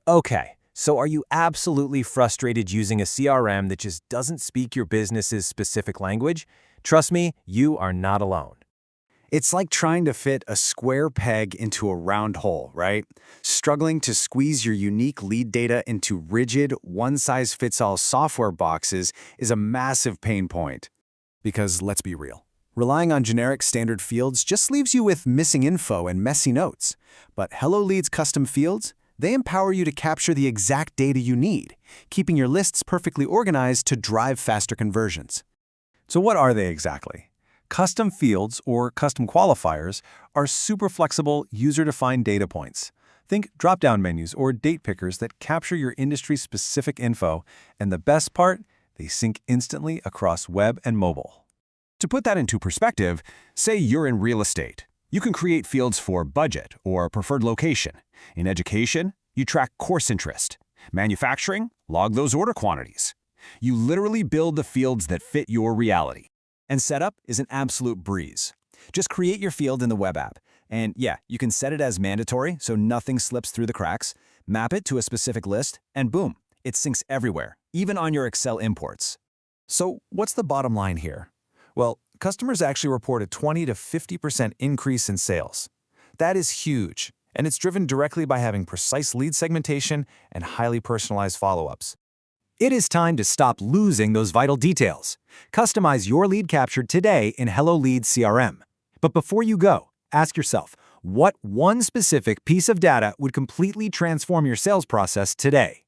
Okay, so are you absolutely frustrated using a CRM that just doesn't speak your business's specific language? Trust me, you are not alone. It's like trying to fit a square peg into a round hole, right? Struggling to squeeze your unique lead data into rigid, one-size-fits-all software boxes is a massive pain point. Because let's be real, relying on generic standard fields just leaves you with missing info and messy notes. But HelloLeads custom fields, they empower you to capture the exact data you need, keeping your lists perfectly organized to drive faster conversions. So what are they exactly? Custom fields, or custom qualifiers, are super flexible, user-defined data points. Think drop-down menus or date pickers that capture your industry-specific info, and the best part, they sync instantly across web and mobile. To put that into perspective, say you're in real estate. You can create fields for budget or preferred location. In education, you track course interest. Manufacturing, log those order quantities. You literally build the fields that fit your reality. And setup is an absolute breeze. Just create your field in the web app. And yeah, you can set it as mandatory so nothing slips through the cracks, map it to a specific list, and boom, it syncs everywhere, even on your Excel imports. So what's the bottom line here? Well, customers actually report a 20 to 50% increase in sales. That is huge, and it's driven directly by having precise lead segmentation and highly personalized follow-ups. It is time to stop losing those vital details. Customize your lead capture today in HelloLeads CRM. But before you go, ask yourself, what one specific piece of data would completely transform your sales process today?